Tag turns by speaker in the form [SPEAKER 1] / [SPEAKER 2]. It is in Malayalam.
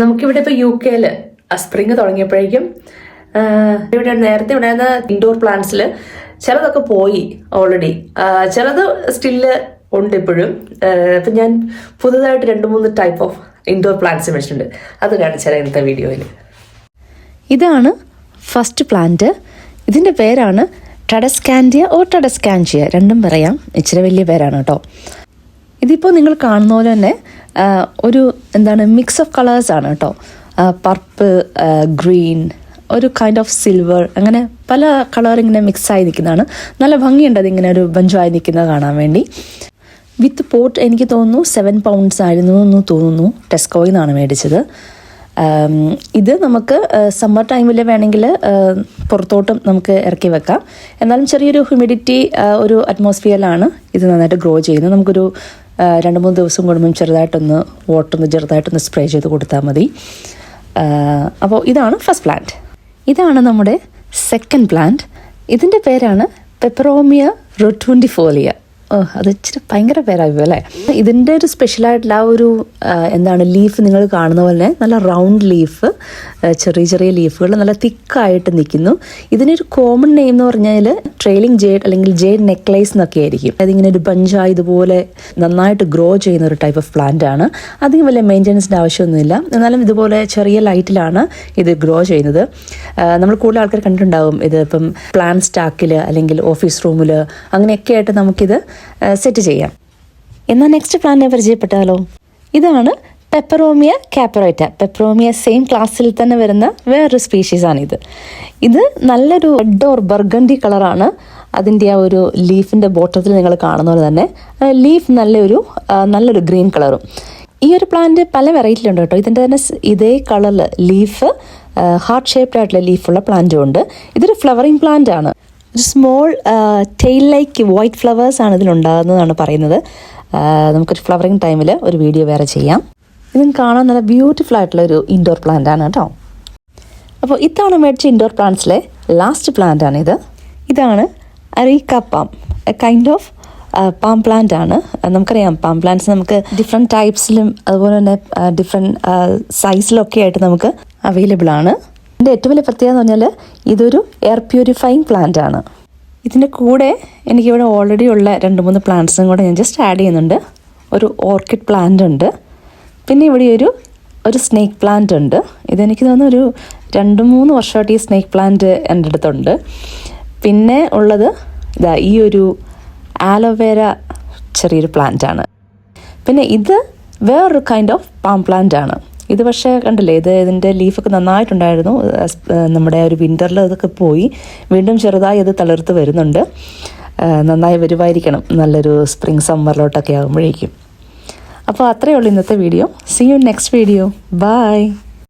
[SPEAKER 1] നമുക്കിവിടെ ഇപ്പോൾ UK സ്പ്രിങ് തുടങ്ങിയപ്പോഴേക്കും ഇവിടെ നേരത്തെ ഉണ്ടായിരുന്ന ഇൻഡോർ പ്ലാന്റ്സിൽ ചിലതൊക്കെ പോയി ഓൾറെഡി, ചിലത് സ്റ്റില്ല് ഉണ്ട് ഇപ്പോഴും. അപ്പം ഞാൻ പുതുതായിട്ട് 2-3 ടൈപ്പ് ഓഫ് ഇൻഡോർ പ്ലാന്റ്സ് വെച്ചിട്ടുണ്ട്. അത് കാണിച്ചാൽ ഇന്നത്തെ വീഡിയോയിൽ.
[SPEAKER 2] ഇതാണ് ഫസ്റ്റ് പ്ലാന്റ്. ഇതിൻ്റെ പേരാണ് ടഡസ്കാൻഡിയ ഓ ടഡസ്കാൻജിയ, രണ്ടും പറയാം. ഇച്ചിരി വലിയ പേരാണ് കേട്ടോ. ഇതിപ്പോൾ നിങ്ങൾ കാണുന്ന പോലെ തന്നെ ഒരു മിക്സ് ഓഫ് കളേഴ്സാണ് കേട്ടോ. പർപ്പിൾ, ഗ്രീൻ, ഒരു കൈൻഡ് ഓഫ് സിൽവർ, അങ്ങനെ പല കളർ ഇങ്ങനെ മിക്സായി നിൽക്കുന്നതാണ്. നല്ല ഭംഗിയുണ്ട് അതിങ്ങനെ ഒരു ബഞ്ചായി നിൽക്കുന്നത് കാണാൻ വേണ്ടി. വിത്ത് പോട്ട് എനിക്ക് തോന്നുന്നു 7 pounds ആയിരുന്നു എന്ന് തോന്നുന്നു. ടെസ്കോയിൽ നിന്നാണ് മേടിച്ചത്. ഇത് നമുക്ക് സമ്മർ ടൈമിൽ വേണമെങ്കിൽ പുറത്തോട്ടും നമുക്ക് ഇറക്കി വെക്കാം. എന്നാലും ചെറിയൊരു ഹ്യൂമിഡിറ്റി ഒരു അറ്റ്മോസ്ഫിയറിലാണ് ഇത് നന്നായിട്ട് ഗ്രോ ചെയ്യുന്നത്. നമുക്കൊരു 2-3 ദിവസം കൂടുമ്പം ചെറുതായിട്ടൊന്ന് സ്പ്രേ ചെയ്ത് കൊടുത്താൽ മതി. അപ്പോൾ ഇതാണ് ഫസ്റ്റ് പ്ലാന്റ്. ഇതാണ് നമ്മുടെ സെക്കൻഡ് പ്ലാന്റ്. ഇതിൻ്റെ പേരാണ് പെപ്പറോമിയ റൊട്ടുണ്ടിഫോലിയ. അത് ഇച്ചിരി ഭയങ്കര പേരായി അല്ലേ. ഇതിൻ്റെ ഒരു സ്പെഷ്യലായിട്ടുള്ള ആ ഒരു ലീഫ് നിങ്ങൾ കാണുന്ന പോലെ നല്ല റൗണ്ട് ലീഫ്, ചെറിയ ചെറിയ ലീഫുകൾ നല്ല തിക്കായിട്ട് നിൽക്കുന്നു. ഇതിനൊരു കോമൺ നെയിം എന്ന് പറഞ്ഞാൽ ട്രെയിലിംഗ് ജേഡ് അല്ലെങ്കിൽ ജേഡ് നെക്ലേസ് എന്നൊക്കെ ആയിരിക്കും. അതിങ്ങനെ ഒരു ബഞ്ചായി ഇതുപോലെ നന്നായിട്ട് ഗ്രോ ചെയ്യുന്ന ഒരു ടൈപ്പ് ഓഫ് പ്ലാന്റ് ആണ്. അധികം വലിയ മെയിൻ്റനൻസിൻ്റെ ആവശ്യമൊന്നുമില്ല. എന്നാലും ഇതുപോലെ ചെറിയ ലൈറ്റിലാണ് ഇത് ഗ്രോ ചെയ്യുന്നത്. നമ്മൾ കൂടുതൽ ആൾക്കാർ കണ്ടിട്ടുണ്ടാകും ഇത് ഇപ്പം പ്ലാൻ സ്റ്റാക്കിൽ അല്ലെങ്കിൽ ഓഫീസ് റൂമിൽ അങ്ങനെയൊക്കെ ആയിട്ട് നമുക്കിത് സെറ്റ് ചെയ്യാം. എന്നാൽ നെക്സ്റ്റ് പ്ലാന്റിനെ പരിചയപ്പെട്ടാലോ. ഇതാണ് പെപ്പറോമിയ കാപ്പറേറ്റ. പെപ്പറോമിയ സെയിം ക്ലാസ്സിൽ തന്നെ വരുന്ന വേറൊരു സ്പീഷീസാണിത്. ഇത് നല്ലൊരു റെഡ് ഓർ ബർഗണ്ടി കളറാണ് അതിൻ്റെ ആ ഒരു ലീഫിൻ്റെ ബോട്ടത്തിൽ നിങ്ങൾ കാണുന്ന പോലെ തന്നെ. ലീഫ് നല്ലൊരു ഗ്രീൻ കളറും. ഈ ഒരു പ്ലാന്റ് പല വെറൈറ്റിയിലുണ്ട് കേട്ടോ. ഇതിൻ്റെ തന്നെ ഇതേ കളറിൽ ലീഫ് ഹാർട്ട് ഷേപ്ഡ് ആയിട്ടുള്ള ലീഫുള്ള പ്ലാന്റും ഉണ്ട്. ഇതൊരു ഫ്ലവറിങ് പ്ലാന്റ് ആണ്. ഒരു small tail like white flowers ആണ് ഇതിലുണ്ടാകുന്നതാണ് പറയുന്നത്. നമുക്കൊരു ഫ്ലവറിങ് ടൈമിൽ ഒരു വീഡിയോ വേറെ ചെയ്യാം. ഇതും കാണാൻ നല്ല ബ്യൂട്ടിഫുൾ ആയിട്ടുള്ളൊരു ഇൻഡോർ പ്ലാന്റ് ആണ് കേട്ടോ. അപ്പോൾ ഇത്തവണ മേടിച്ച ഇൻഡോർ പ്ലാന്റ്സിലെ ലാസ്റ്റ് പ്ലാന്റ് ആണിത്. ഇതാണ് areca palm, a kind of palm plant ആണ്. നമുക്കറിയാം പാം പ്ലാന്റ്സ് നമുക്ക് ഡിഫറെൻറ്റ് ടൈപ്സിലും അതുപോലെ തന്നെ ഡിഫറെൻറ്റ് സൈസിലൊക്കെ ആയിട്ട് നമുക്ക് അവൈലബിൾ ആണ്. ഇതിൻ്റെ ഏറ്റവും വലിയ പ്രത്യേകത എന്ന് പറഞ്ഞാൽ ഇതൊരു എയർ പ്യൂരിഫയിങ് പ്ലാന്റ് ആണ്. ഇതിൻ്റെ കൂടെ എനിക്കിവിടെ ഓൾറെഡി ഉള്ള 2-3 പ്ലാന്റ്സും കൂടെ ഞാൻ ജസ്റ്റ് ആഡ് ചെയ്യുന്നുണ്ട്. ഒരു ഓർക്കിഡ് പ്ലാന്റ് ഉണ്ട്, പിന്നെ ഇവിടെ ഒരു സ്നേക്ക് പ്ലാന്റ് ഉണ്ട്. ഇതെനിക്ക് തോന്നുന്നു ഒരു 2-3 വർഷമായിട്ട് ഈ സ്നേക്ക് പ്ലാന്റ് എൻ്റെ അടുത്തുണ്ട്. പിന്നെ ഉള്ളത് ഈ ഒരു ആലോവേര ചെറിയൊരു പ്ലാന്റ് ആണ്. പിന്നെ ഇത് വേറൊരു കൈൻഡ് ഓഫ് പാം പ്ലാന്റ് ആണ്. ഇത് പക്ഷേ കണ്ടില്ലേ, ഇതിൻ്റെ ലീഫൊക്കെ നന്നായിട്ടുണ്ടായിരുന്നു. നമ്മുടെ ഒരു വിൻ്ററിൽ അതൊക്കെ പോയി വീണ്ടും ചെറുതായി അത് തളിർത്ത് വരുന്നുണ്ട്. നന്നായി വരുമായിരിക്കണം നല്ലൊരു സ്പ്രിങ് സമ്മറിലോട്ടൊക്കെ ആകുമ്പോഴേക്കും. അപ്പോൾ അത്രയേ ഉള്ളൂ ഇന്നത്തെ video. See you next video. By.